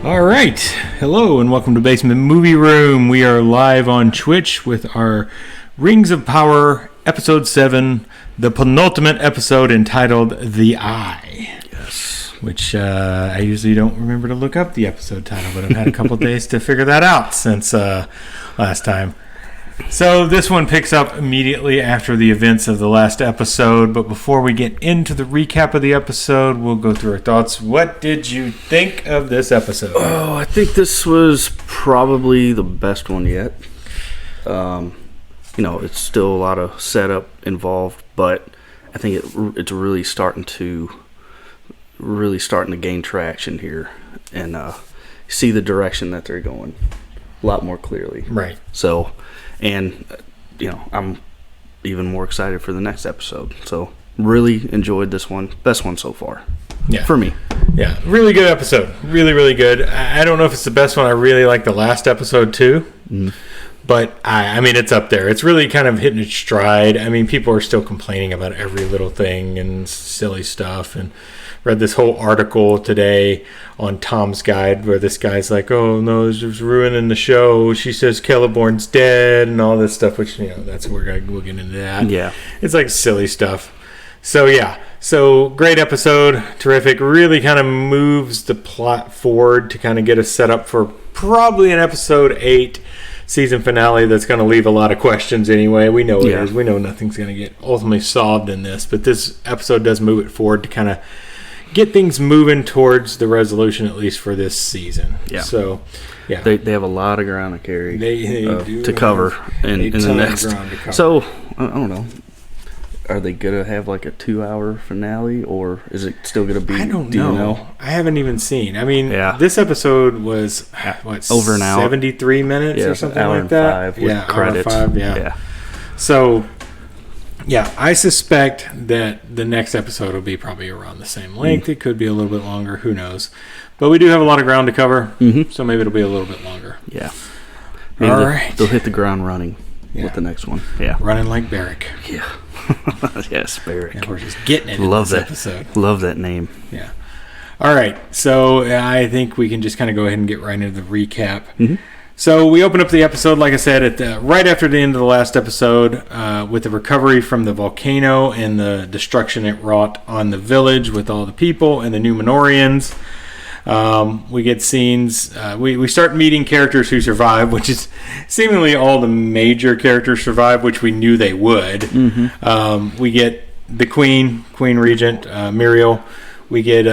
All right. Hello and welcome to Basement Movie Room. We are live on Twitch with our Rings of Power Episode 7, the penultimate episode entitled The Eye. Yes. Which I usually don't remember to look up the episode title, but I've had a couple days to figure that out since last time. So this one picks up immediately after the events of the last episode, but before we get into the recap of the episode, we'll go through our thoughts. What did you think of this episode? Oh, I think this was probably the best one yet. It's still a lot of setup involved, but I think it's really starting to gain traction here and see the direction that they're going a lot more clearly. Right. So, and I'm even more excited for the next episode. So, really enjoyed this one. Best one so far. Yeah. For me. Yeah. Really good episode. Really, really good. I don't know if it's the best one. I really like the last episode too. Mm. But I mean, it's up there. It's really kind of hitting its stride. I mean, people are still complaining about every little thing and silly stuff. And read this whole article today on Tom's Guide where this guy's like, "Oh no, it's just ruining the show. She says Celeborn's dead," and all this stuff. Which that's we'll get into that. Yeah, it's like silly stuff. So yeah, so great episode, terrific. Really kind of moves the plot forward to kind of get us set up for probably an episode 8. Season finale that's going to leave a lot of questions anyway. We know it is. We know nothing's going to get ultimately solved in this, but this episode does move it forward to kind of get things moving towards the resolution, at least for this season. Yeah. So, yeah. They have a lot of ground to carry to cover in the next. So, I don't know. Are they going to have like a 2-hour finale, or is it still going to be? I don't know. You know. I haven't even seen. I mean, this episode was over an hour, 73 minutes or something like that. With credits. Hour 5, yeah. So, yeah, I suspect that the next episode will be probably around the same length. It could be a little bit longer. Who knows? But we do have a lot of ground to cover, so maybe it'll be a little bit longer. Yeah. All right. They'll hit the ground running with the next one. Yeah. Running like Barrick. Yeah. Yes, Barrick. Yeah, we're just getting it. Love in this episode. Episode. Love that name. Yeah. All right. So I think we can just kind of go ahead and get right into the recap. Mm-hmm. So we open up the episode, like I said, right after the end of the last episode, with the recovery from the volcano and the destruction it wrought on the village with all the people and the Numenorians. We get scenes. We start meeting characters who survive, which is seemingly all the major characters survive, which we knew they would. Mm-hmm. We get the Queen Regent, Muriel. We get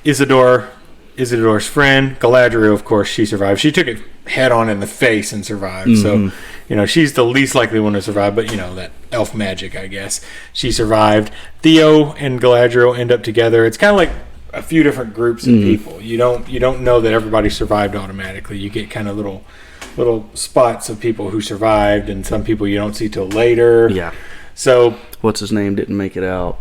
Isildur's friend, Galadriel. Of course, she survived. She took it head on in the face and survived. Mm-hmm. So, she's the least likely one to survive. But that elf magic, I guess, she survived. Theo and Galadriel end up together. It's kind of like a few different groups of people. You don't know that everybody survived automatically. You get kind of little spots of people who survived, and some people you don't see till later. Yeah. So what's his name didn't make it out.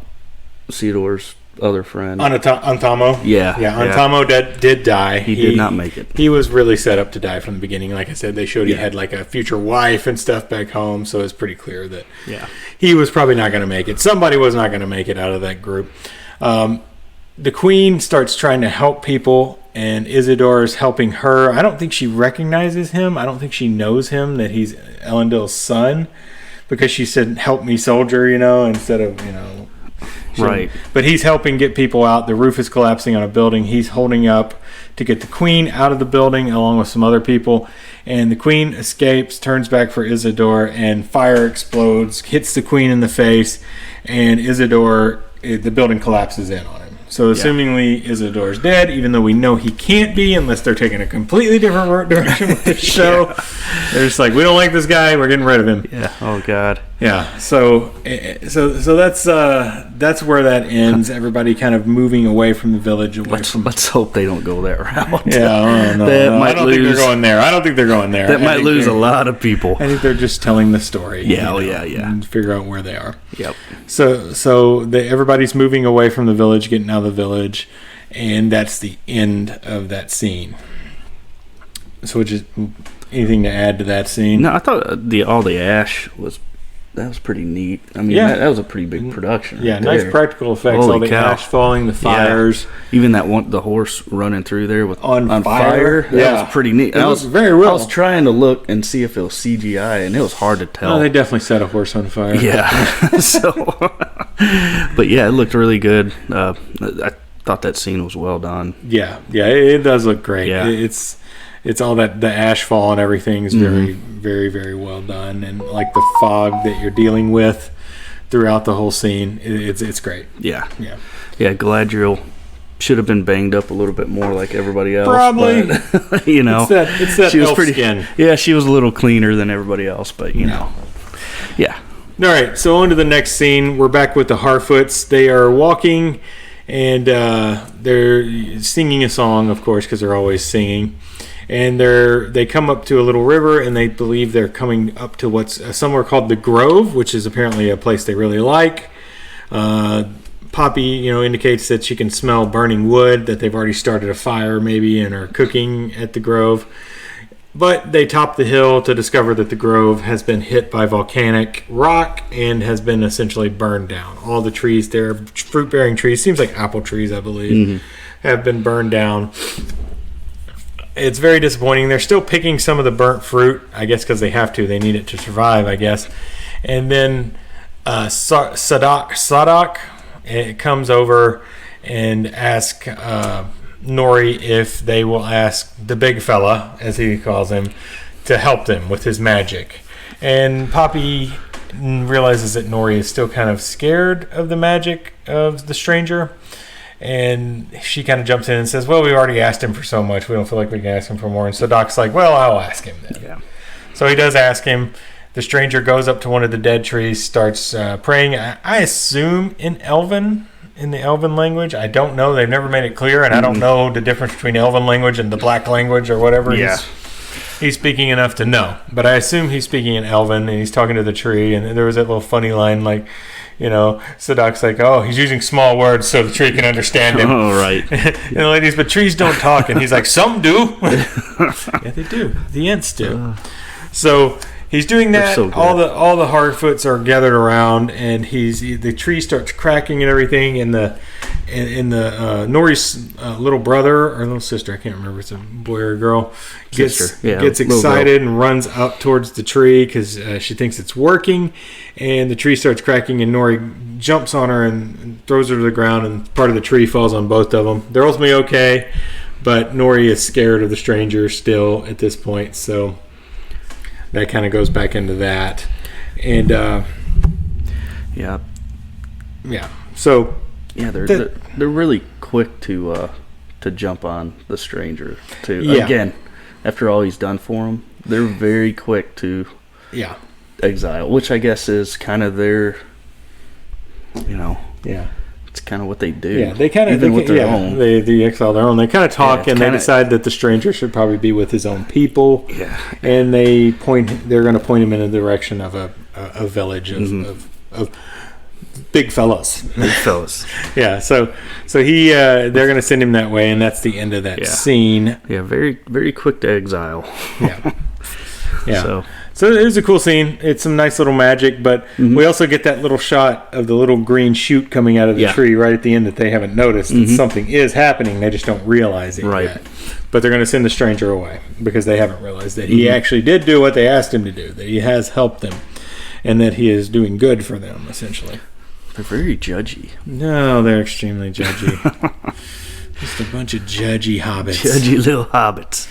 Isildur other friend. Antamo. Yeah. Antamo did die. He did not make it. He was really set up to die from the beginning. Like I said, they showed he had like a future wife and stuff back home, so it's pretty clear that he was probably not going to make it. Somebody was not going to make it out of that group. The Queen starts trying to help people, and Isildur is helping her. I don't think she recognizes him. I don't think she knows him, that he's Elendil's son, because she said, "Help me, soldier," instead of, Right. But he's helping get people out. The roof is collapsing on a building. He's holding up to get the Queen out of the building along with some other people. And the Queen escapes, turns back for Isildur, and fire explodes, hits the Queen in the face, and Isildur, the building collapses in on him. So assumingly Isildur's dead, even though we know he can't be unless they're taking a completely different direction with the show. They're just like, we don't like this guy, we're getting rid of him. Yeah. Oh God. Yeah. So that's where that ends. Everybody kind of moving away from the village. Let's hope they don't go that route. Yeah. No. I don't think they're going there. That might lose a lot of people. I think they're just telling the story. Yeah. And figure out where they are. Yep. So everybody's moving away from the village, getting out of the village, and that's the end of that scene. So just anything to add to that scene? No, I thought all the ash was that was pretty neat. I mean, that was a pretty big production. Yeah, right nice there. practical effects. Holy all the cow. ash falling, the fires. Yeah. Even the horse running through there with on fire. That was pretty neat. It was very real. I was trying to look and see if it was CGI, and it was hard to tell. Oh, they definitely set a horse on fire. Yeah. So, but yeah, it looked really good. I thought that scene was well done. Yeah, it does look great. Yeah. It's all that the ash fall and everything is very, very, very well done, and like the fog that you're dealing with throughout the whole scene, it's great. Yeah. Galadriel should have been banged up a little bit more like everybody else. Probably, but, you know, it's that she was elf pretty. Skin. Yeah, she was a little cleaner than everybody else, but you know, yeah. All right, so on to the next scene. We're back with the Harfoots. They are walking, and they're singing a song, of course, because they're always singing. And they come up to a little river, and they believe they're coming up to what's somewhere called the Grove, which is apparently a place they really like. Poppy, indicates that she can smell burning wood, that they've already started a fire maybe and are cooking at the Grove. But they top the hill to discover that the Grove has been hit by volcanic rock and has been essentially burned down. All the trees there, fruit-bearing trees, seems like apple trees, I believe, have been burned down. It's very disappointing. They're still picking some of the burnt fruit, I guess because they have to. They need it to survive, I guess. And then Sadak comes over and asks Nori if they will ask the big fella, as he calls him, to help them with his magic. And Poppy realizes that Nori is still kind of scared of the magic of the stranger. And she kind of jumps in and says, well, we already asked him for so much. We don't feel like we can ask him for more. And so Doc's like, well, I'll ask him then. Yeah. So he does ask him. The stranger goes up to one of the dead trees, starts praying, I assume in the Elven language. I don't know. They've never made it clear, and I don't know the difference between Elven language and the Black language or whatever. Yeah. He's speaking enough to know. But I assume he's speaking in Elven, and he's talking to the tree. And there was that little funny line like, Sadok's like, oh, he's using small words so the tree can understand him. Oh, right. And the ladies, but trees don't talk. And he's like, some do. Yeah, they do. The Ents do. So he's doing that. So all the Harfoots are gathered around, and the tree starts cracking and everything. And the Nori's little brother or little sister, I can't remember, if it's a boy or a girl, gets excited and runs up towards the tree because she thinks it's working. And the tree starts cracking, and Nori jumps on her and throws her to the ground, and part of the tree falls on both of them. They're ultimately okay, but Nori is scared of the stranger still at this point, so that kind of goes back into that. And so they're really quick to jump on the stranger too. Yeah. Again, after all he's done for them, they're very quick to exile, which I guess is kind of their, it's kind of what they do. Yeah, they kind of they exile their own. They kind of talk and they decide that the stranger should probably be with his own people. Yeah, and they're going to point him in the direction of a village of big fellows. Big fellas. Yeah, so they're going to send him that way, and that's the end of that scene. Yeah, very very quick to exile. Yeah. So it was a cool scene. It's some nice little magic, but we also get that little shot of the little green shoot coming out of the tree right at the end that they haven't noticed that something is happening. They just don't realize it yet. But they're going to send the stranger away because they haven't realized that he actually did do what they asked him to do, that he has helped them, and that he is doing good for them, essentially. They're very judgy. No, they're extremely judgy. Just a bunch of judgy hobbits. Judgy little hobbits.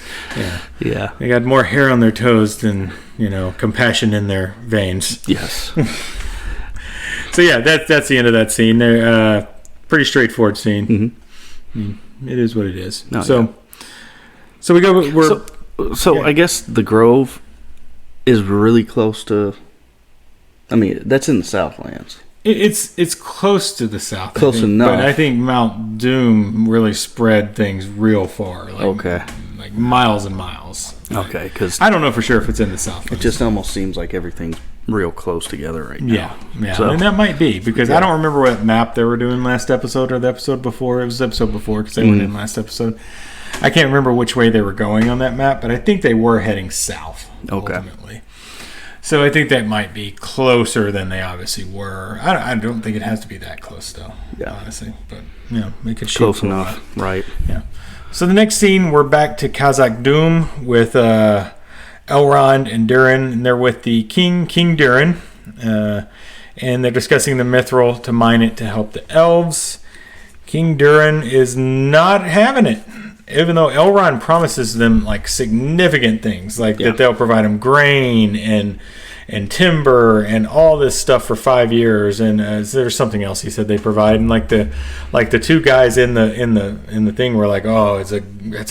Yeah. They got more hair on their toes than, compassion in their veins. Yes. So yeah, that's the end of that scene. They're pretty straightforward scene. It is what it is. So we go. I guess the Grove is really close to. I mean, that's in the Southlands. It's close to the south. Close enough. But I think Mount Doom really spread things real far. Like miles and miles. Okay, because I don't know for sure if it's in the south. It just almost seems like everything's real close together right now. Yeah. So, and that might be because I don't remember what map they were doing last episode or the episode before. It was the episode before because they went in last episode. I can't remember which way they were going on that map, but I think they were heading south. Okay. Ultimately. So I think that might be closer than they obviously were. I don't think it has to be that close, though, honestly. But, it could shoot close enough, right. Yeah. So the next scene, we're back to Khazak Dûm with Elrond and Durin, and they're with the King Durin, and they're discussing the mithril to mine it to help the elves. King Durin is not having it, even though Elrond promises them like significant things, like that they'll provide them grain and timber and all this stuff for 5 years. And there's something else he said they provide. And like the two guys in the thing were like, oh, it's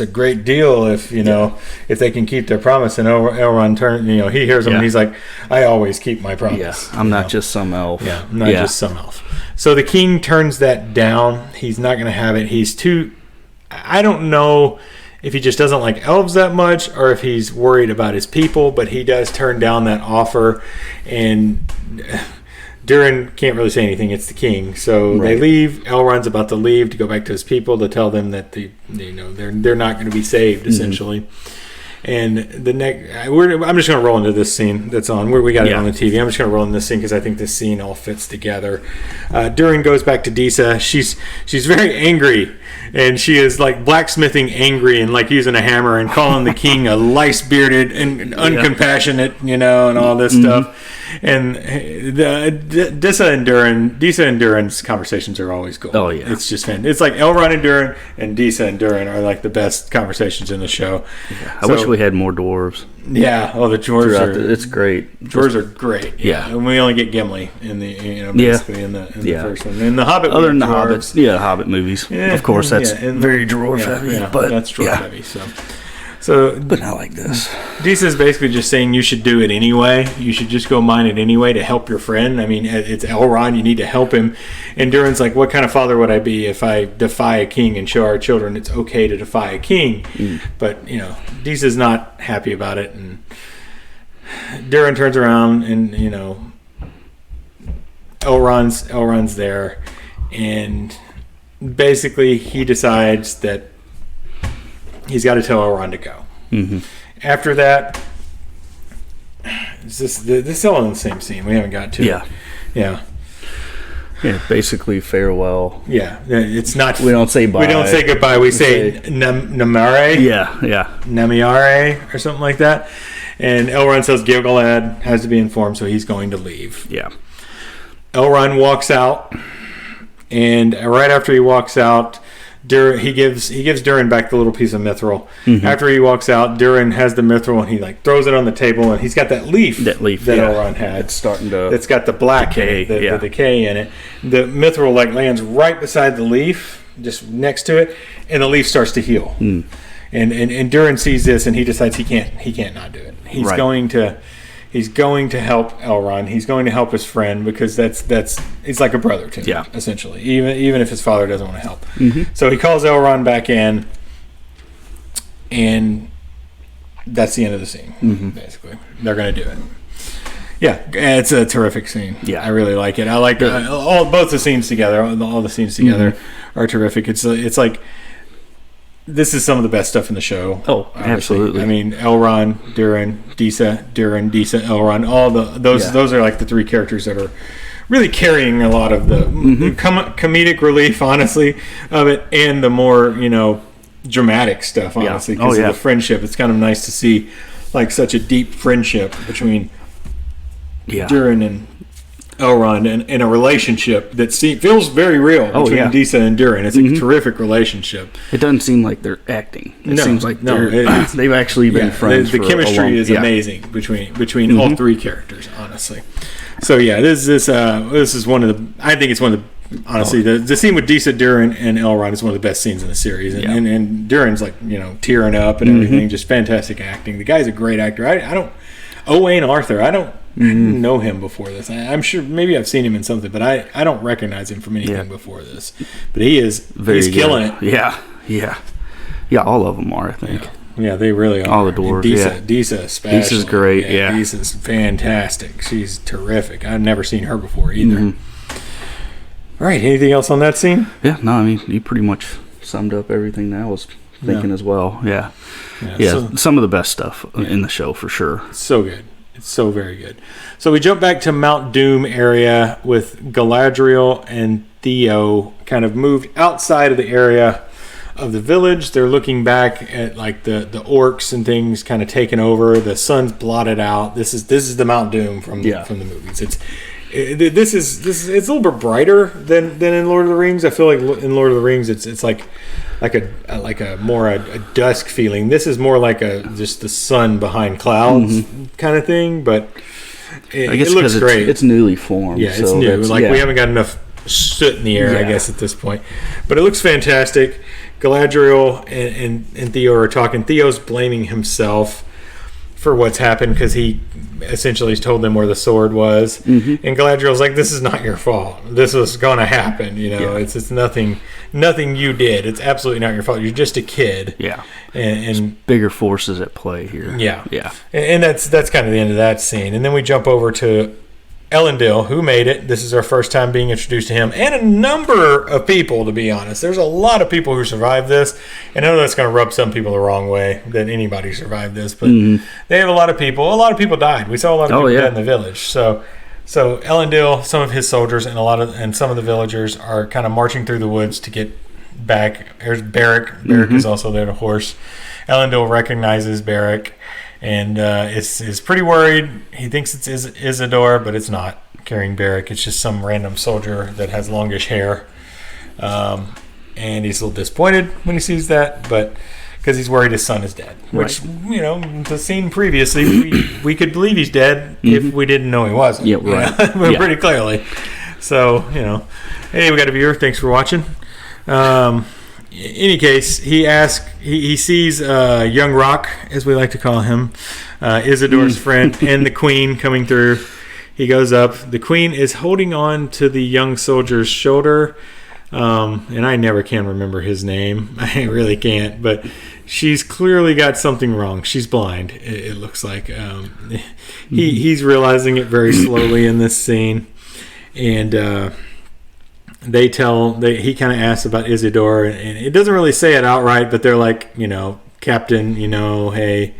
a great deal if if they can keep their promise. And Elrond he hears them and he's like, I always keep my promise. Yeah, I'm not just some elf. Yeah, I'm not just some elf. So the king turns that down. He's not going to have it. He's too. I don't know if he just doesn't like elves that much or if he's worried about his people, but he does turn down that offer, and Durin can't really say anything. It's the king. So they leave. Elrond's about to leave to go back to his people to tell them that they're not going to be saved, essentially. And I'm just going to roll into this scene that's on. We got it on the TV. I'm just going to roll into this scene because I think this scene all fits together. Durin goes back to Disa. She's very angry, and she is like blacksmithing angry and like using a hammer and calling the king a lice-bearded and uncompassionate, and all this stuff. And Disa and Durin's conversations are always cool. Oh yeah, it's just fun. It's like Elrond and Durin and Disa and Durin are like the best conversations in the show. Yeah. I wish we had more dwarves. Yeah, the dwarves are. It's great. Dwarves are great. Yeah, and we only get Gimli in the basically in the first one. In the Hobbit, other than the Hobbits, Hobbit movies. Yeah, of course, that's very dwarf heavy. But that's dwarf heavy. So, but not like this. Disa is basically just saying you should do it anyway. You should just go mine it anyway to help your friend. I mean, it's Elrond. You need to help him. And Durin's like, what kind of father would I be if I defy a king and show our children it's okay to defy a king? But, Disa's not happy about it. And Durin turns around and, Elrond's there. And basically he decides that he's got to tell Elrond to go. After that, this is all in the same scene. We haven't got to it. Yeah. Basically farewell. Yeah, it's not. We don't say bye. We don't say goodbye. We say Namare. Yeah. Namiare or something like that. And Elrond says Gil-galad has to be informed, so he's going to leave. Yeah. Elrond walks out, and right after he walks out, he gives Durin back the little piece of mithril. After he walks out, Durin has the mithril and he throws it on the table, and he's got that leaf that Elrond had. It's starting to. It's got the black decay, the decay in it. The mithril lands right beside the leaf, just next to it, and the leaf starts to heal. And Durin sees this, and he decides he can't not do it. He's going to help Elrond. He's going to help his friend because it's like a brother to him, essentially. Even if his father doesn't want to help. So he calls Elrond back in, and that's the end of the scene. Basically, they're going to do it. Yeah, it's a terrific scene. Yeah, I really like it. I like both the scenes together. All the scenes together are terrific. It's like. This is some of the best stuff in the show. Oh, obviously. Absolutely. I mean, Elrond, Durin, Disa, Elrond. All those are like the three characters that are really carrying a lot of the comedic relief, honestly, of it, and the more dramatic stuff, honestly, because of the friendship. It's kind of nice to see like such a deep friendship between Durin and Elrond and a relationship that feels very real between Disa and Durin. It's a terrific relationship. It doesn't seem like they're acting. It seems like they've actually been friends. The chemistry is amazing between all three characters, honestly. So this is one of the. I think it's one of the. Honestly, the scene with Disa, Durin, and Elrond is one of the best scenes in the series, and Durin's like tearing up and everything. Just fantastic acting. The guy's a great actor. I don't. Owain Arthur. I don't know him before this. I'm sure maybe I've seen him in something, but I don't recognize him from anything before this. But he's killing it. Yeah. All of them are, I think. Yeah, they really are. All the dwarves. Disa especially. Disa's great. Yeah. Disa's fantastic. She's terrific. I've never seen her before either. All right. Anything else on that scene? Yeah. No, I mean you pretty much summed up everything that I was thinking as well. Yeah. So, some of the best stuff in the show for sure. So good. It's so very good. So we jump back to Mount Doom area with Galadriel and Theo kind of moved outside of the area of the village. They're looking back at like the orcs and things kind of taken over. The sun's blotted out. This is the Mount Doom from the movies. It's a little bit brighter than in Lord of the Rings. I feel like in Lord of the Rings it's like a more dusk feeling. This is more like just the sun behind clouds kind of thing. But I guess it looks great. It's newly formed. Yeah, it's new. We haven't got enough soot in the air, I guess, at this point. But it looks fantastic. Galadriel and Theo are talking. Theo's blaming himself for what's happened because he essentially has told them where the sword was. Mm-hmm. And Galadriel's like, this is not your fault. This was going to happen. It's nothing you did. It's absolutely not your fault. You're just a kid. Yeah. And bigger forces at play here. Yeah. Yeah. And that's kind of the end of that scene. And then we jump over to Elendil, who made it. This is our first time being introduced to him, and a number of people, to be honest. There's a lot of people who survived this, and I know that's going to rub some people the wrong way that anybody survived this, but they have a lot of people. A lot of people died. We saw a lot of people dead in the village. So Elendil, some of his soldiers, and some of the villagers are kind of marching through the woods to get back. There's Beric. Beric is also there to horse. Elendil recognizes Beric. And is pretty worried. He thinks it's Isildur, but it's not carrying Beric. It's just some random soldier that has longish hair. And he's a little disappointed when he sees that, but because he's worried his son is dead. Which, the scene previously, we could believe he's dead if we didn't know he wasn't. Yeah, right. Pretty clearly. So, hey, we got a viewer. Thanks for watching. In any case, he sees Young Rock, as we like to call him, Isildur's friend, and the Queen coming through. He goes up. The Queen is holding on to the young soldier's shoulder, and I never can remember his name. I really can't, but she's clearly got something wrong. She's blind, it looks like. He's realizing it very slowly in this scene, and he kind of asks about Isildur, and it doesn't really say it outright, but they're like, Captain, hey,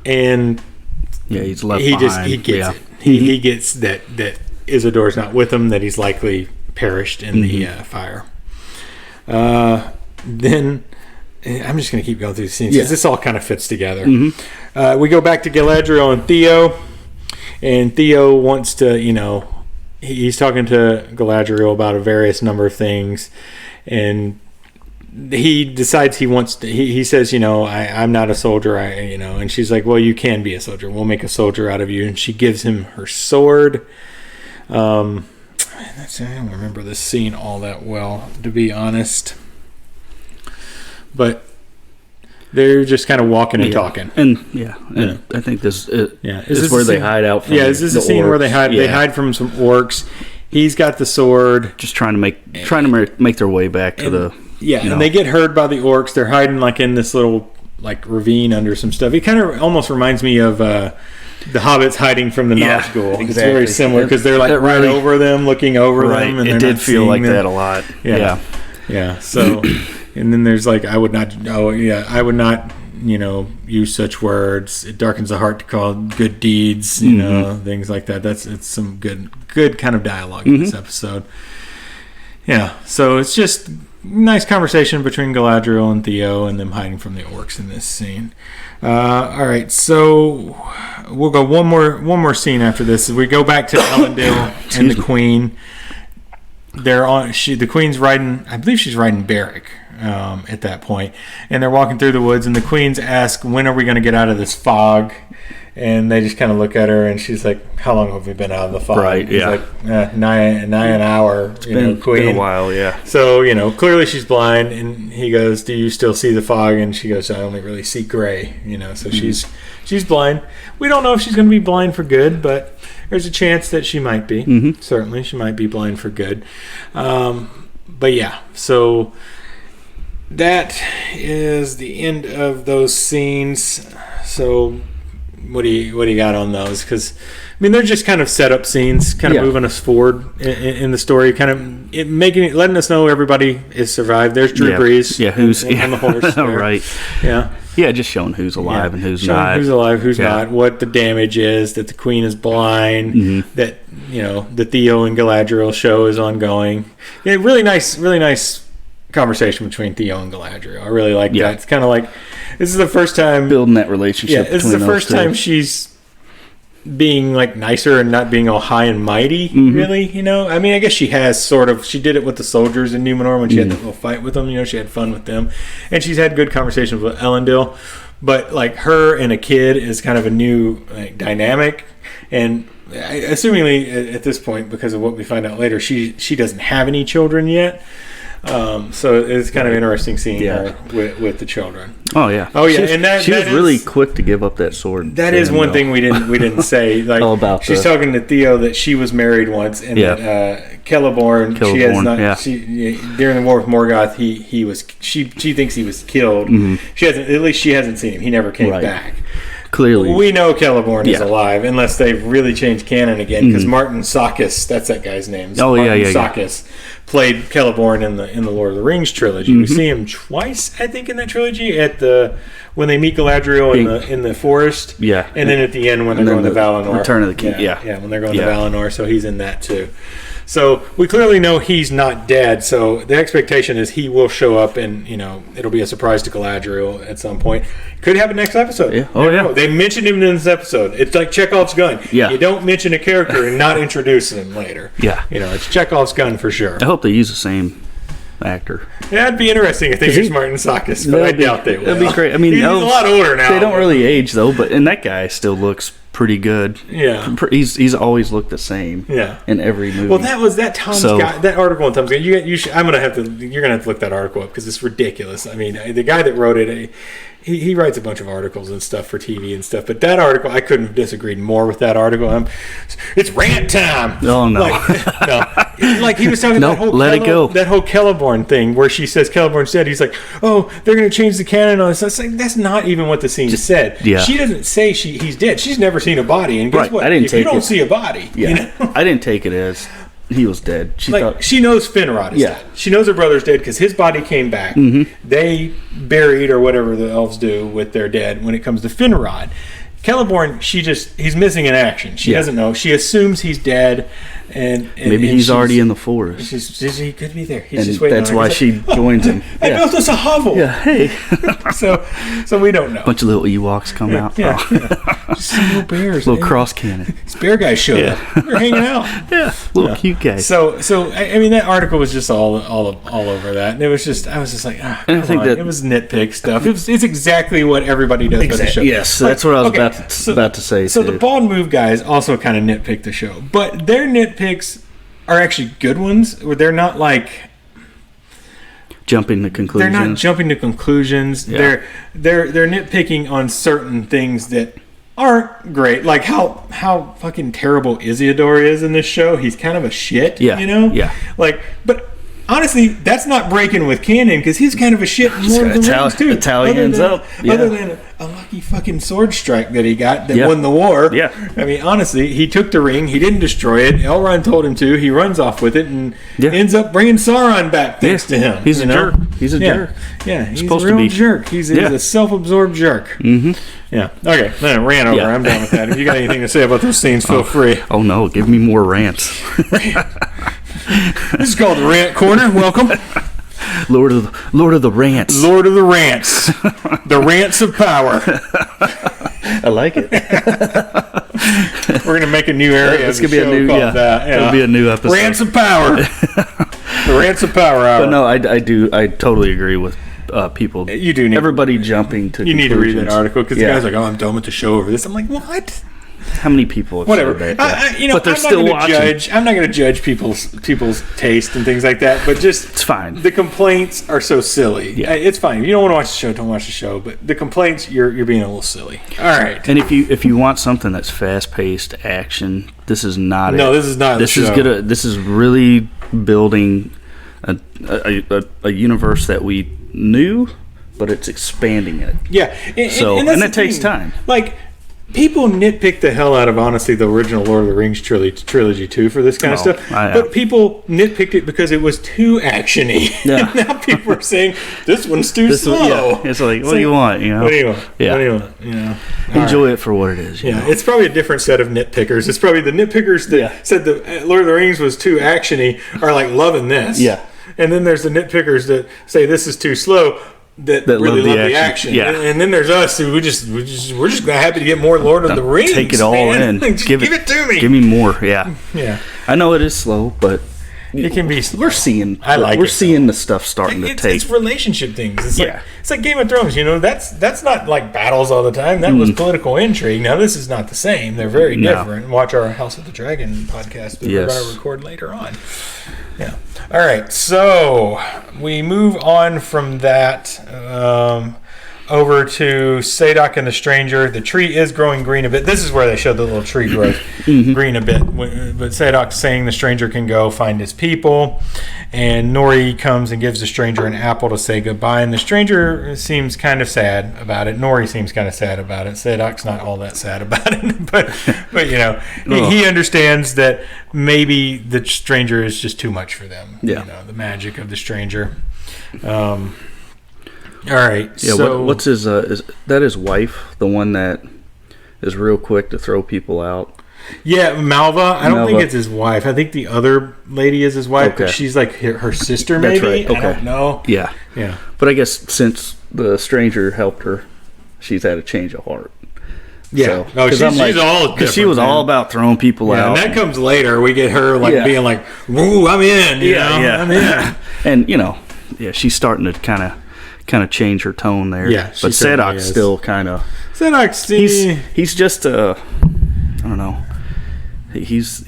and he's left behind. He gets it. He gets that Isildur's not with him, that he's likely perished in the fire. Then I'm just going to keep going through the scenes because this all kind of fits together. We go back to Galadriel and Theo wants to, he's talking to Galadriel about a various number of things, and he decides he wants to, he says, I'm not a soldier, and she's like, well, you can be a soldier. We'll make a soldier out of you. And she gives him her sword. I don't remember this scene all that well, to be honest. But they're just kind of walking and talking. And I think this is where they hide out from. Yeah, is this a scene where they hide? They hide from some orcs. He's got the sword, just trying to make their way back to the. Yeah, and they get heard by the orcs. They're hiding like in this little ravine under some stuff. It kind of almost reminds me of the hobbits hiding from the Nazgul. Exactly. It's very similar because they're like right over them, looking over them. And it did feel like that a lot. Yeah. So, and then there's like, I would not use such words. It darkens the heart to call good deeds, things like that. It's some good kind of dialogue in this episode. Yeah, so it's just nice conversation between Galadriel and Theo and them hiding from the orcs in this scene. All right, so we'll go one more scene after this. We go back to Elendil and the Queen. The Queen's riding, I believe she's riding Beric at that point, and they're walking through the woods, and the Queen's ask, when are we going to get out of this fog? And they just kind of look at her, and she's like, how long have we been out of the fog? Right, He's like, nigh an hour, Queen. It's been a while, yeah. So, clearly she's blind, and he goes, do you still see the fog? And she goes, I only really see gray, so she's blind. We don't know if she's going to be blind for good, but there's a chance that she might be. Certainly, she might be blind for good. But yeah, so that is the end of those scenes. So what do you got on those? Because they're just kind of setup scenes, kind of moving us forward in the story, kind of letting us know everybody is survived. There's Drew Brees. Yeah, who's on the horse. Right. Yeah. Yeah, just showing who's alive and who's not. Who's alive, who's not. What the damage is. That the queen is blind. Mm-hmm. That the Theo and Galadriel show is ongoing. Yeah, really nice conversation between Theo and Galadriel. I really like that. It's kind of like this is the first time building that relationship. Yeah, this is the first time she's being like nicer and not being all high and mighty, really, I mean, I guess she has she did it with the soldiers in Numenor when she had that little fight with them, she had fun with them, and she's had good conversations with Elendil, but like her and a kid is kind of a new dynamic, and assumingly at this point, because of what we find out later, she doesn't have any children yet. So it's kind of interesting seeing her with the children. Oh yeah, and she was really quick to give up that sword. That is one thing we didn't say. Like all about she's talking to Theo that she was married once, and that Celeborn, she has not. She during the war with Morgoth, she thinks he was killed. She hasn't seen him. He never came back. Clearly, we know Celeborn is alive, unless they've really changed canon again. Because Martin Sakis, that's that guy's name. Sakis played Celeborn in the Lord of the Rings trilogy. We see him twice, I think, in that trilogy. When they meet Galadriel in the forest, and then at the end when they're going to Valinor, Return of the King, when they're going to Valinor. So he's in that too. So we clearly know he's not dead. So the expectation is he will show up, and it'll be a surprise to Galadriel at some point. Could happen next episode. Yeah. Oh yeah. They mentioned him in this episode. It's like Chekhov's gun. Yeah. You don't mention a character and not introduce him later. Yeah. It's Chekhov's gun for sure. I hope they use the same actor. Yeah, it'd be interesting if they use Martin Sakis, but I doubt they will. That'd be great. I mean, he's a lot older now. They don't really age though, and that guy still looks pretty good. Yeah, he's always looked the same. Yeah, in every movie. Well, that was that Tom Scott, that article on Tom Scott. You're gonna have to look that article up because it's ridiculous. I mean, the guy that wrote it. He writes a bunch of articles and stuff for TV and stuff, but that article, I couldn't have disagreed more with that article. It's rant time. Oh no, like he was talking about that whole Celeborn thing where she says Celeborn's dead. He's like, oh, they're going to change the canon on this. Like, that's not even what the scene said. Yeah. She doesn't say he's dead. She's never seen a body, and guess what? If you don't see a body, I didn't take it as he was dead. She knows Finrod is dead. She knows her brother's dead because his body came back. They buried, or whatever the elves do with their dead when it comes to Finrod. Celeborn, he's missing in action. She doesn't know. She assumes he's dead. And maybe he's already in the forest. He could be there. He's just waiting. That's why she joins him. I built us a hovel. Yeah, hey. so we don't know. Bunch of little Ewoks come out. Yeah. Just some little bears. Little cross cannon. This bear guy showed up. They're hanging out. Yeah, little cute guy. So I mean, that article was just all over that, and I was just like, and I think that it was nitpick stuff. It's exactly what everybody does about the show. Yes, that's what I was about to say. So the Bald Move guys also kind of nitpick the show, but their nitpicks are actually good ones. Where they're not like jumping to conclusions. They're not jumping to conclusions. Yeah. They're nitpicking on certain things that aren't great. Like how fucking terrible Isildur is in this show. He's kind of a shit. Yeah. Yeah. But honestly, that's not breaking with canon because he's kind of a shit in Lord of the Rings too. Other than a lucky fucking sword strike that he got that won the war. Yeah. I mean, honestly, he took the ring. He didn't destroy it. Elrond told him to. He runs off with it and ends up bringing Sauron back thanks to him. He's a jerk. He's a jerk. Yeah, he's supposed a real jerk. He's a self-absorbed jerk. Mm-hmm. Yeah. Okay. I ran over. I'm done with that. If you got anything to say about those scenes, feel free. Oh no, give me more rants. This is called the Rant Corner. Welcome. Lord of the Rants. Lord of the Rants. The Rants of Power. I like it. We're gonna make a new area. It's gonna be a new that. Yeah. It'll be a new episode. Rants of Power. The Rants of Power Hour. But no, I totally agree with people. You do need everybody jumping to. You need to read that article because the guy's like, "Oh, I'm done with the show over this." I'm like, "What?" How many people have whatever said that? But they're still watching. I'm not going to judge people's taste and things like that. But just it's fine. The complaints are so silly. Yeah. It's fine. If you don't want to watch the show, don't watch the show. But the complaints, you're being a little silly. All right. And if you want something that's fast paced action, this is not. No, this is not. This is good. This is really building a universe that we knew, but it's expanding it. Yeah. And it takes time. Like. People nitpick the hell out of, honestly, the original Lord of the Rings trilogy too for this kind of stuff. But people nitpicked it because it was too actiony. Yeah. And now people are saying this one's too slow. It's like, what do you want? You know? What do you want? Yeah. What do you want? You know? Enjoy it for what it is. You know? It's probably a different set of nitpickers. It's probably the nitpickers that said the Lord of the Rings was too actiony are like loving this. Yeah. And then there's the nitpickers that say this is too slow. That really love the action. Yeah. And then there's us who we're just happy to get more Lord of the Rings. Take it all in. Give it to me. Give me more. Yeah. Yeah. I know it is slow, but it can be. We're seeing. We're seeing the stuff starting to take. It's relationship things. It's like Game of Thrones. You know, that's not like battles all the time. That was political intrigue. Now this is not the same. They're very different. Watch our House of the Dragon podcast that we're going to record later on. Yeah. All right. So we move on from that over to Sadok and the Stranger. The tree is growing green a bit. This is where they show the little tree growth green a bit. But Sadok's saying the stranger can go find his people. And Nori comes and gives the stranger an apple to say goodbye. And the stranger seems kind of sad about it. Nori seems kind of sad about it. Sadok's not all that sad about it. But you know, he understands that maybe the stranger is just too much for them. Yeah. You know, the magic of the stranger. All right. Yeah. So what's his? Is that his wife? The one that is real quick to throw people out. Yeah, Malva. I don't think it's his wife. I think the other lady is his wife. Okay. But she's like her sister, maybe. That's right. Okay. I don't know. Yeah. Yeah. But I guess since the stranger helped her, she's had a change of heart. Yeah. So, she's all different. Because she was all about throwing people out. And that comes later. We get her being like, "Ooh, I'm in." You know? I'm in. And you know, she's starting to kind of change her tone there. Yeah, but Sadok's still kind of. Sadok's he's just I don't know. He's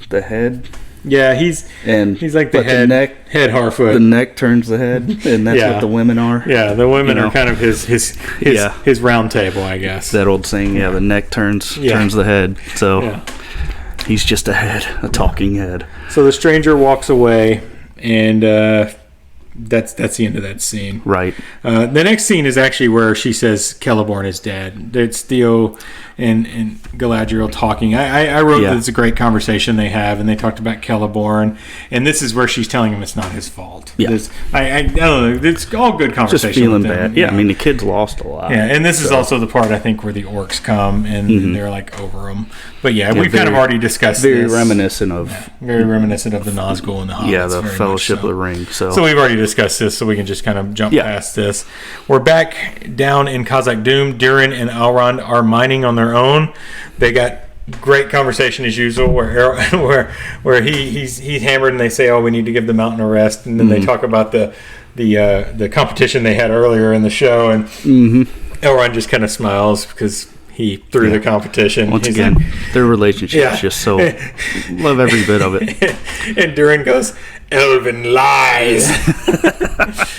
the head. Yeah, he's like the head. The neck, head Harfoot. The neck turns the head, and that's what the women are. Yeah, the women are kind of his round table, I guess. That old saying, the neck turns the head. So he's just a head, a talking head. So the stranger walks away, and that's the end of that scene. Right. The next scene is actually where she says Celeborn is dead. It's Theo and Galadriel talking. I wrote that it's a great conversation they have, and they talked about Celeborn, and this is where she's telling him it's not his fault. Yeah. I don't know. It's all good conversation. Just feeling bad. Yeah, I mean, the kid's lost a lot. Yeah, and this is also the part, I think, where the orcs come, and they're like over them. But we've kind of already discussed very this. Reminiscent of... very reminiscent of the Nazgul and the Hobbits. Yeah, the Fellowship of the Ring. So we've already discussed this, so we can just kind of jump past this. We're back down in Khazak Dûm. Durin and Elrond are mining on their own. They got great conversation as usual, where he's hammered, and they say, "Oh, we need to give the mountain a rest," and then they talk about the competition they had earlier in the show, and Elrond just kind of smiles because he threw the competition. Once again, their relationship is just so love every bit of it. And Durin goes, "Elven lies."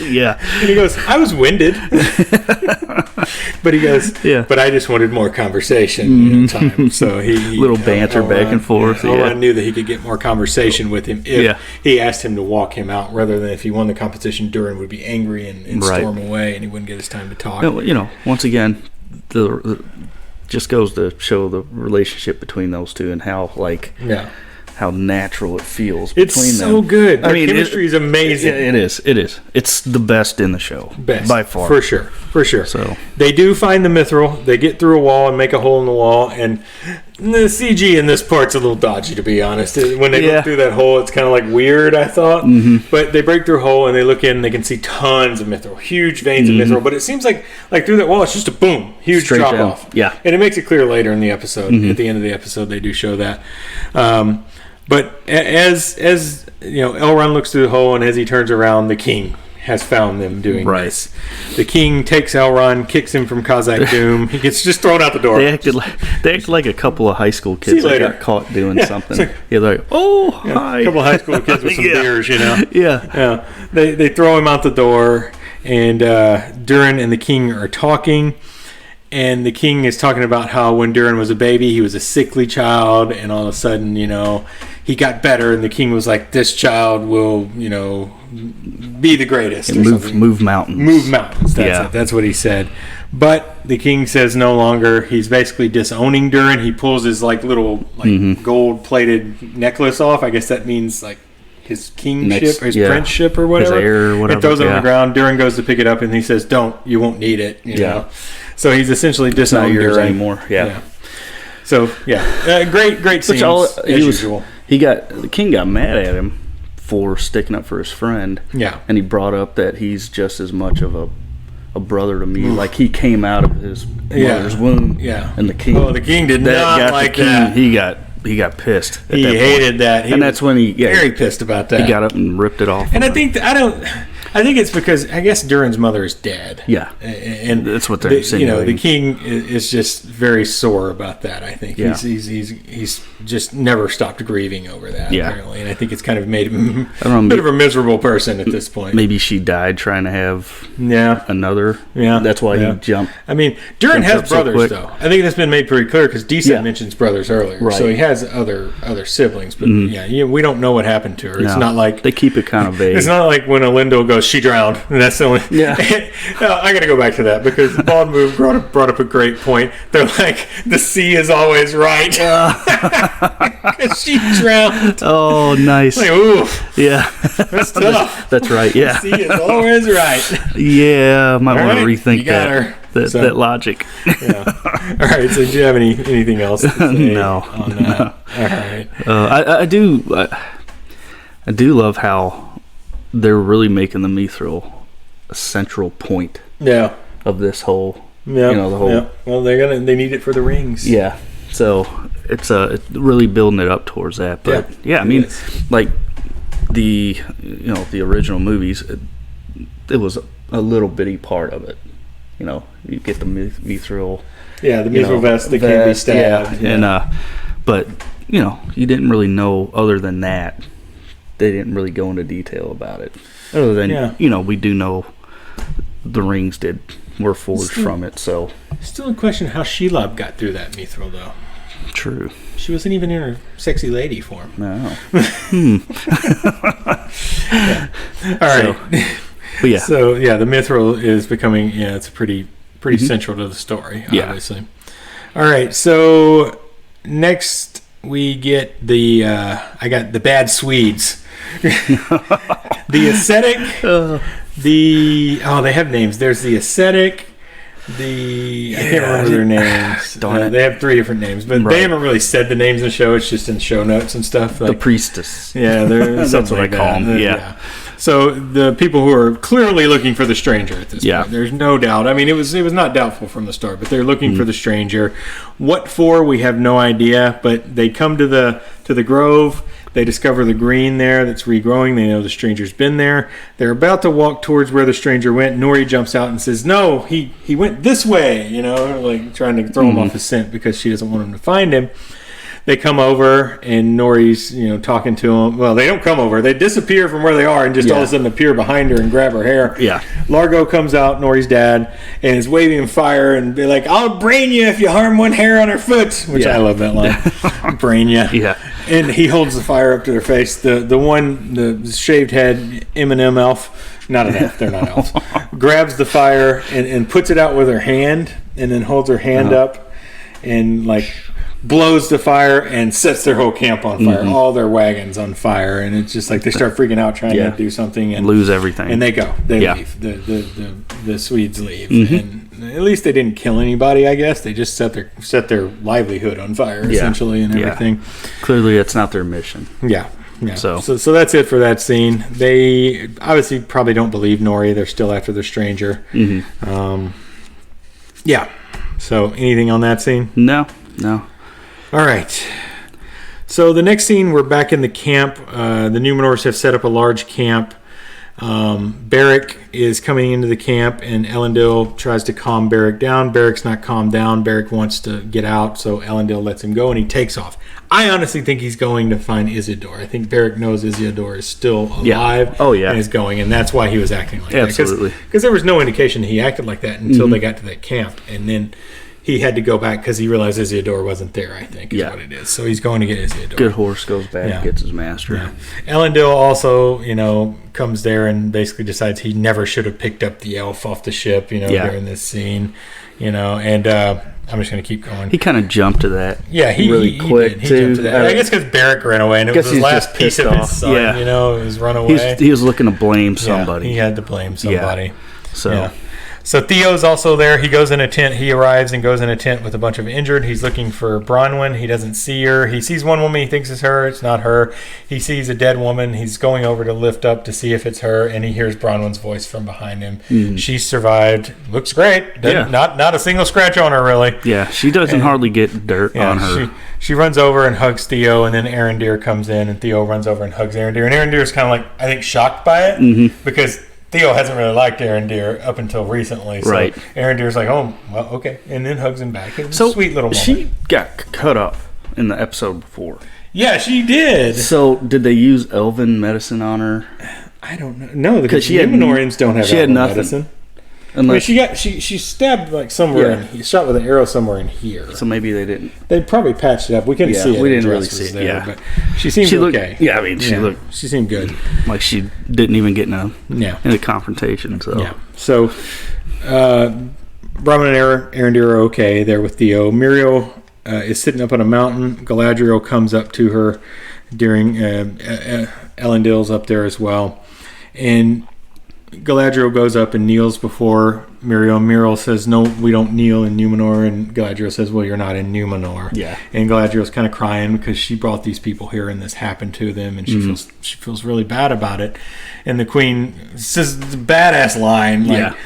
Yeah. And he goes, "I was winded." But he goes, "But I just wanted more conversation time." So he little banter back and forth. Elrond knew that he could get more conversation with him if he asked him to walk him out, rather than if he won the competition, Durin would be angry and storm away, and he wouldn't get his time to talk. You know, once again, the just goes to show the relationship between those two and how how natural it feels between them. It's so good. I mean, chemistry is amazing. It is. It's the best in the show. Best. By far. For sure. So they do find the mithril. They get through a wall and make a hole in the wall, and the CG in this part's a little dodgy, to be honest. When they look through that hole, it's kind of like weird, I thought. But they break through a hole, and they look in, and they can see tons of mithril, huge veins of mithril. But it seems like through that wall, it's just a boom, huge straight drop down. off. Yeah. And it makes it clear later in the episode. At the end of the episode, they do show that. But as you know, Elrond looks through the hole, and as he turns around, the king has found them doing this. The king takes Elrond, kicks him from Khazak Dûm. He gets just thrown out the door. They acted like a couple of high school kids that got caught doing something. Like, hi. A couple of high school kids with some beers, you know. Yeah. They throw him out the door, and Durin and the king are talking. And the king is talking about how when Durin was a baby, he was a sickly child, and all of a sudden, you know, he got better, and the king was like, this child will, be the greatest. And move mountains. Move mountains. That's it. That's what he said. But the king says no longer. He's basically disowning Durin. He pulls his little gold-plated necklace off. I guess that means his kingship, his princeship, or whatever. His heir or whatever. And throws it on the ground. Durin goes to pick it up, and he says, "Don't. You won't need it." You know? So he's essentially disowned yours Durin anymore. Yeah. So great scenes as usual. The king got mad at him for sticking up for his friend. Yeah. And he brought up that he's just as much of a brother to me. Like, he came out of his mother's womb. Yeah. And the king. Oh, the king did not like that. He got pissed. He hated that. And that's when he very pissed about that. He got up and ripped it off. And I think it's because I guess Durin's mother is dead. Yeah, and that's what they're saying. The king is just very sore about that. I think he's just never stopped grieving over that. Yeah. Apparently, and I think it's kind of made him a bit of a miserable person at this point. Maybe she died trying to have another. Yeah, that's why he jumped. I mean, Durin has brothers though. I think that's been made pretty clear because Decent mentions brothers earlier, right. So he has other siblings. But we don't know what happened to her. It's not like they keep it kind of vague. It's not like when Elendil goes, she drowned, and that's the only. Yeah. I got to go back to that because Bald Move brought up a great point. They're like, the sea is always right. Because she drowned. Oh, nice. Like, oof. Yeah. That's tough. That's right. Yeah. The sea is always right. Yeah, might want to rethink that logic. Yeah. All right. So, do you have anything else to say no. on that? No. All right. I do love how they're really making the Mithril a central point. Yeah. Of this whole. Yeah. The whole. Yeah. Well, they need it for the rings. Yeah. So it's really building it up towards that. But I mean, like the original movies, it was a little bitty part of it. You get the Mithril. Yeah, the Mithril vest that can be stabbed. Yeah. And but you didn't really know other than that. They didn't really go into detail about it. Other than we do know the rings were forged from it. So still in question how Shelob got through that Mithril though. True. She wasn't even in her sexy lady form. No. All right. So the Mithril is becoming it's pretty central to the story. Obviously. All right. So next we get I got the bad Swedes. The ascetic, they have names. There's the ascetic, I can't remember their names. They have 3 different names, but they haven't really said the names in the show. It's just in show notes and stuff. The priestess. Yeah, that's what I call them. Yeah. So the people who are clearly looking for the stranger at this point, there's no doubt. I mean, it was not doubtful from the start, but they're looking for the stranger. What for? We have no idea. But they come to the grove. They discover the green there that's regrowing. They know the stranger's been there. They're about to walk towards where the stranger went. Nori jumps out and says, "No, he went this way," like trying to throw him off his scent because she doesn't want him to find him. They come over and Nori's, talking to him. Well, they don't come over. They disappear from where they are and just all of a sudden appear behind her and grab her hair. Yeah. Largo comes out, Nori's dad, and is waving fire and be like, "I'll brain you if you harm one hair on her foot," which I love that line. Brain you. Yeah. And he holds the fire up to their face. The shaved head M&M elf, not an elf, they're not elves, grabs the fire and puts it out with her hand and then holds her hand up and blows the fire and sets their whole camp on fire, all their wagons on fire, and it's just like they start freaking out trying to do something and lose everything. And they go, leave. The Swedes leave, and at least they didn't kill anybody. I guess they just set their livelihood on fire essentially and everything. Clearly, it's not their mission. Yeah. So that's it for that scene. They obviously probably don't believe Nori. They're still after the stranger. So anything on that scene? No. All right. So the next scene, we're back in the camp. The Numenors have set up a large camp. Beric is coming into the camp, and Elendil tries to calm Beric down. Beric's not calmed down. Beric wants to get out, so Elendil lets him go, and he takes off. I honestly think he's going to find Isildur. I think Beric knows Isildur is still alive and is going, and that's why he was acting like that. Absolutely. Because there was no indication that he acted like that until they got to that camp, and then he had to go back because he realized Isildur wasn't there, I think, is what it is. So he's going to get Isildur. Good horse goes back, gets his master. Yeah. Elendil also, comes there and basically decides he never should have picked up the elf off the ship, during this scene, and I'm just going to keep going. He kind of jumped to that. Yeah, really quick, he jumped to that. I guess because Beric ran away, and it was his last piece of his son, it was run away. He was looking to blame somebody. He had to blame somebody. Yeah. So... So Theo's also there. He goes in a tent. He arrives and goes in a tent with a bunch of injured. He's looking for Bronwyn. He doesn't see her. He sees one woman he thinks is her. It's not her. He sees a dead woman. He's going over to lift up to see if it's her, and he hears Bronwyn's voice from behind him. Mm. She survived. Looks great. Not a single scratch on her, really. Yeah, she doesn't hardly get dirt on her. She runs over and hugs Theo, and then Arondir comes in, and Theo runs over and hugs Arondir. And Arondir's kind of like, I think, shocked by it because Theo hasn't really liked Arondir up until recently. So right. Arondir's like, oh, well, okay. And then hugs him back. It's a sweet little moment. She got cut up in the episode before. Yeah, she did. So did they use elven medicine on her? I don't know. No, because Numenorians don't have elven medicine. Unless, she stabbed like somewhere. He shot with an arrow somewhere in here. So maybe they didn't. They probably patched it up. We couldn't see it. We didn't really see it. There, but she seemed okay. Yeah, I mean, she seemed good. Like she didn't even get in a confrontation. So So, Bronwyn and Arondir are okay. They're with Theo. Muriel is sitting up on a mountain. Galadriel comes up to her during Elendil's up there as well, and Galadriel goes up and kneels before Muriel. Muriel says, no, we don't kneel in Numenor. And Galadriel says, well, you're not in Numenor. Yeah. And Galadriel's kind of crying because she brought these people here and this happened to them. And she feels really bad about it. And the queen says the badass line, like,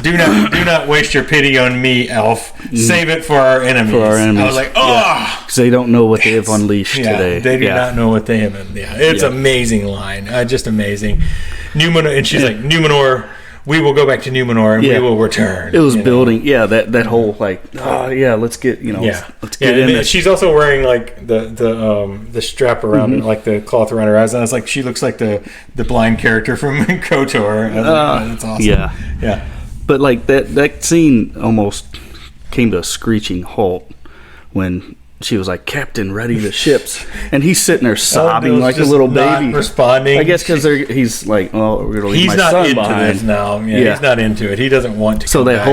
do not waste your pity on me, elf. Save it for our enemies. I was like, oh! Because they don't know what they have unleashed today. They do not know what they have. It's amazing line. Just amazing. Numenor, and she's like, Numenor, we will go back to Numenor and we will return. It was building, that whole like, let's get, let's get in this. She's also wearing like the strap around it, like the cloth around her eyes. And I was like, she looks like the blind character from KOTOR. That's awesome. Yeah. But like that scene almost came to a screeching halt when she was like, Captain, ready the ships. And he's sitting there sobbing like a little baby. Not responding. I guess because he's like, well, we're going to leave my son behind. He's not into this now. Yeah, he's not into it. He doesn't want to come back.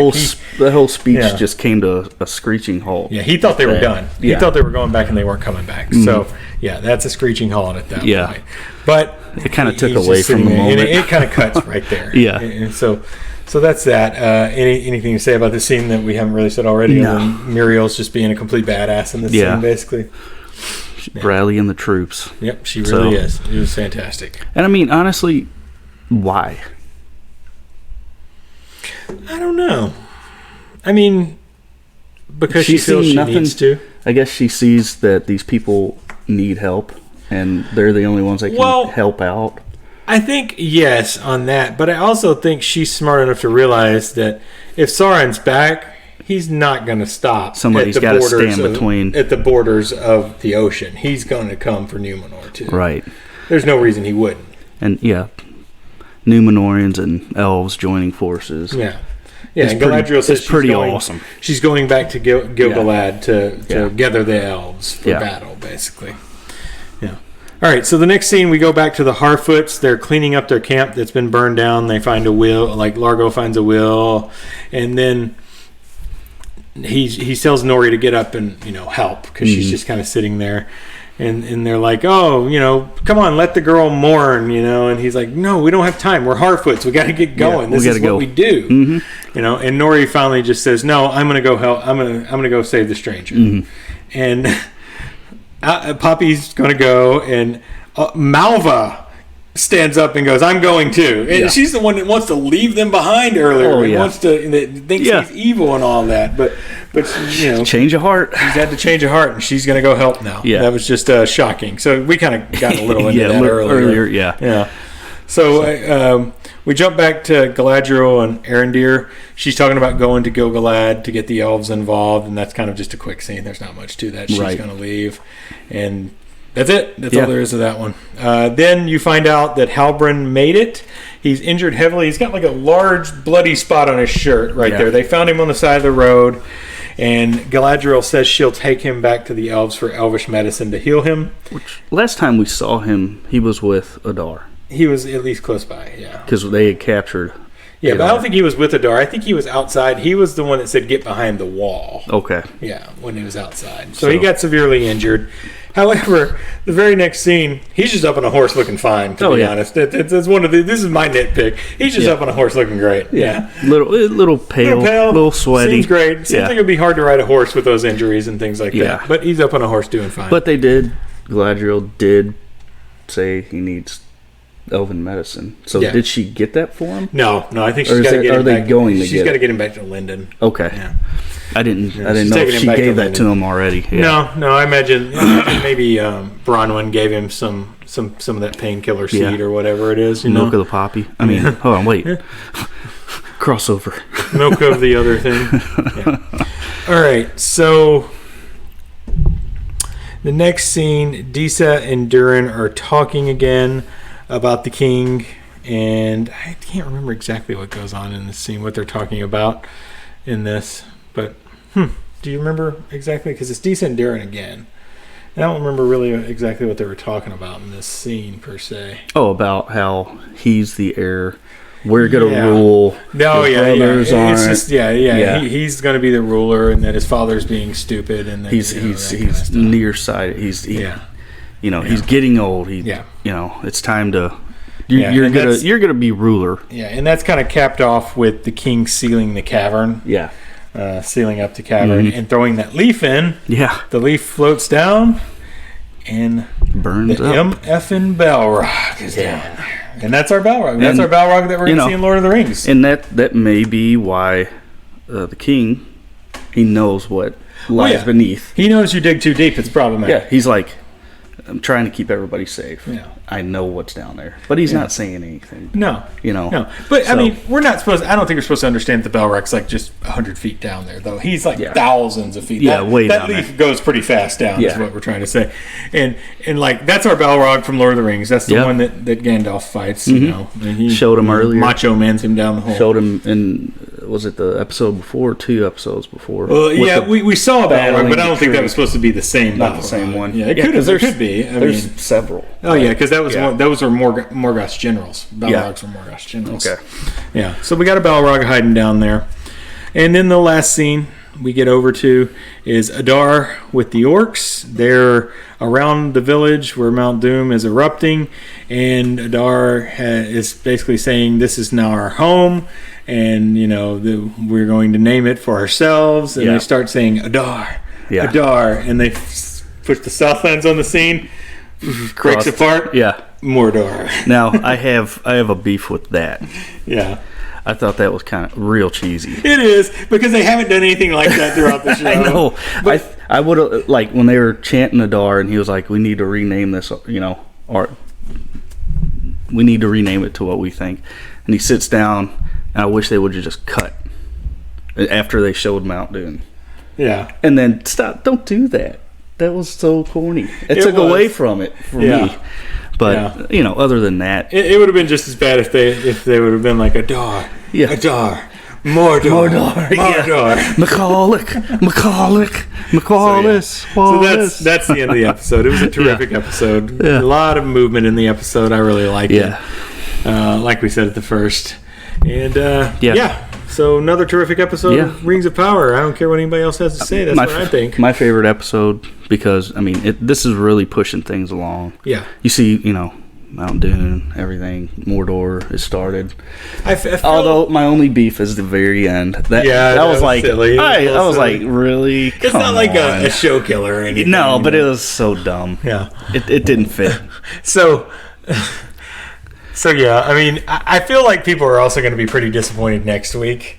That whole speech just came to a screeching halt. Yeah, he thought they were done. He thought they were going back and they weren't coming back. So, that's a screeching halt at that point. But it kind of took away from the moment. It kind of cuts right there. And so that's that. Anything to say about the scene that we haven't really said already? No. Muriel's just being a complete badass in this scene, basically. Rallying the troops. Yep, she really is. It was fantastic. And I mean, honestly, why? I don't know. I mean, because she feels she needs to. I guess she sees that these people need help, and they're the only ones that can help out. I think, yes, on that. But I also think she's smart enough to realize that if Sauron's back, he's not going to stop. Somebody's got to stand between. At the borders of the ocean. He's going to come for Numenor, too. Right. There's no reason he wouldn't. And, Numenorians and elves joining forces. Yeah, and Galadriel says it's pretty awesome. She's going back to Gil-galad to gather the elves for battle, basically. All right, so the next scene, we go back to the Harfoots. They're cleaning up their camp that's been burned down. They find a will, like Largo finds a will, and then he tells Nori to get up and help because she's just kind of sitting there, and they're like, oh, come on, let the girl mourn, and he's like, no, we don't have time. We're Harfoots. We got to get going. This is what we do, And Nori finally just says, no, I'm gonna go help. I'm gonna go save the stranger, and. Poppy's going to go, and Malva stands up and goes, I'm going too. And she's the one that wants to leave them behind earlier and wants to thinks he's evil and all that. But change of heart. She's had to change of heart, and she's going to go help now. Yeah. That was just shocking. So we kind of got a little into that earlier. Yeah. So we jump back to Galadriel and Arondir. She's talking about going to Gil-galad to get the elves involved, and that's kind of just a quick scene. There's not much to that. She's going to leave, and that's it. That's all there is to that one. Then you find out that Halbrand made it. He's injured heavily. He's got like a large bloody spot on his shirt right there. They found him on the side of the road, And Galadriel says she'll take him back to the elves for elvish medicine to heal him. Which, last time we saw him, he was with Adar. He was at least close by, yeah. Because they had captured Yeah, Adar. but I don't think he was with Adar. I think he was outside. He was the one that said, get behind the wall. Okay. Yeah, when he was outside. So he got severely injured. However, the very next scene, he's just up on a horse looking fine, to be honest. It's one of this is my nitpick. He's just up on a horse looking great. Yeah. Little pale, little sweaty. Seems great. Seems like it would be hard to ride a horse with those injuries and things like that. But he's up on a horse doing fine. But Galadriel did say he needs elven medicine. So did she get that for him? No, I think she's got to get him back. She's got to get him back to Linden. Okay. Yeah. I didn't know if she gave that to him already. Yeah. No, I imagine maybe Bronwyn gave him some of that painkiller seed or whatever it is. Milk of the poppy. I mean, hold on, wait. Crossover. Milk of the other thing. Yeah. All right, so the next scene, Disa and Durin are talking again about the king, and I can't remember exactly what goes on in this scene, what they're talking about in this. But, do you remember exactly? Because it's Disa and Durin again. And I don't remember really exactly what they were talking about in this scene, per se. Oh, about how he's the heir. We're going to rule. No, it's just, he's going to be the ruler, and that his father's being stupid. And then, he's nearsighted. He's getting old. It's time to... You're gonna be ruler. Yeah, and that's kind of capped off with the king sealing the cavern. Yeah. Sealing up the cavern and throwing that leaf in. Yeah. The leaf floats down and burns the up. MFing Balrog is down there. And that's our Balrog. That's our Balrog that we're going to see in Lord of the Rings. And that may be why the king, he knows what lies beneath. He knows you dig too deep, it's problematic. Yeah, he's like, I'm trying to keep everybody safe. Yeah. I know what's down there. But he's not saying anything. No. No. But, I mean, we're not supposed... I don't think we're supposed to understand that the Balrog's like just 100 feet down there, though. He's like thousands of feet. Yeah, way down that leaf there. goes pretty fast down, is what we're trying to say. And like, that's our Balrog from Lord of the Rings. That's the one that Gandalf fights, you know. And he showed him earlier. Macho Man's him down the hole. Showed him in... Was it the episode before or 2 episodes before? We saw a Balrog, but I don't think that was supposed to be the same. Not the same one. Yeah, it could be. There's several. Oh yeah, because those are Morgoth's generals. Balrogs were Morgoth's generals. Okay. Yeah. So we got a Balrog hiding down there, and then the last scene we get over to is Adar with the orcs. They're around the village where Mount Doom is erupting, and Adar is basically saying, "This is now our home." And, we're going to name it for ourselves. And they start saying, Adar, Adar. And they push the Southlands on the scene, breaks apart. Yeah. Mordor. Now, I have a beef with that. Yeah. I thought that was kind of real cheesy. It is, because they haven't done anything like that throughout the show. I know. But I would have, like, when they were chanting Adar, and he was like, we need to rename this, or we need to rename it to what we think. And he sits down... I wish they would have just cut after they showed Mount Doom. Yeah. And then stop. Don't do that. That was so corny. It took away from it for me. But, other than that. It would have been just as bad if they would have been like Adar. Yeah. Adar. Mordor. McCallick. So that's the end of the episode. It was a terrific episode. A lot of movement in the episode. I really liked it. Like we said at the first. And so another terrific episode of Rings of Power. I don't care what anybody else has to say. That's what I think. My favorite episode, because this is really pushing things along. Yeah, you see, Mount Doom, everything, Mordor is started. Although my only beef is the very end. That was like silly. I was like, really? It's not like a show killer or anything. No, but it was so dumb. Yeah, it didn't fit. So yeah, I feel like people are also going to be pretty disappointed next week,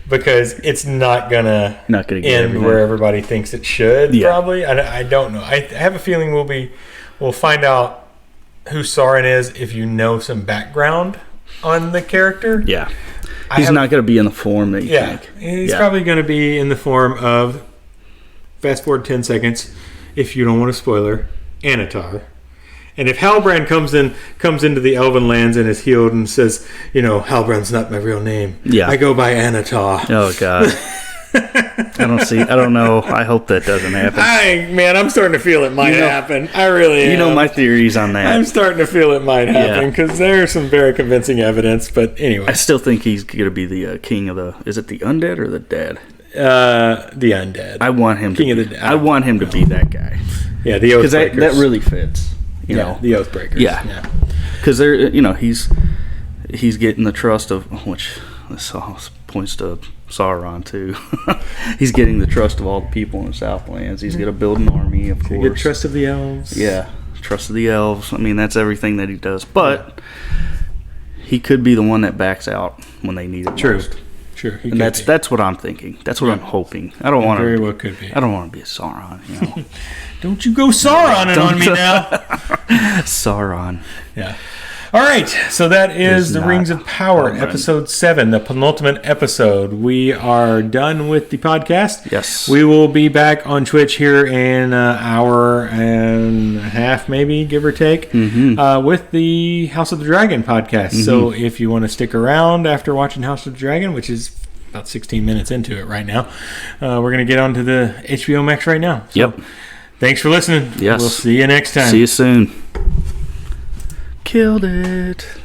because it's not gonna end where everybody thinks it should. Yeah. Probably. I don't know. I have a feeling we'll find out who Sauron is if you know some background on the character. Yeah, he's not going to be in the form that you think. He's probably going to be in the form of, fast forward 10 seconds, if you don't want a spoiler, Anatar. And if Halbrand comes into the Elven lands and is healed and says, Halbrand's not my real name. Yeah. I go by Anatar. Oh, God. I don't know. I hope that doesn't happen. I'm starting to feel it might happen. I really am. You know my theories on that. I'm starting to feel it might happen because there's some very convincing evidence. But anyway. I still think he's going to be the king of the... Is it the undead or the dead? The undead. I want him king to of be, the I want him to be that guy. Yeah, the Oathbreakers. Because that really fits. You know, the Oathbreakers. Yeah. Because they're, he's getting the trust of, which this all points to Sauron too. He's getting the trust of all the people in the Southlands. He's going to build an army, of course. Get trust of the elves. Yeah, trust of the elves. I mean, that's everything that he does. But he could be the one that backs out when they need it most. Sure, and that's what I'm thinking. That's what I'm hoping. I don't want to. Very well could be. I don't want to be a Sauron. Don't you go Sauroning on me now. Sauron. Yeah. All right. So that is the Rings of Power, episode 7, the penultimate episode. We are done with the podcast. Yes. We will be back on Twitch here in an hour and a half, maybe, give or take, with the House of the Dragon podcast. So if you want to stick around after watching House of the Dragon, which is about 16 minutes into it right now, we're going to get on to the HBO Max right now. So, thanks for listening. Yes. We'll see you next time. See you soon. Killed it.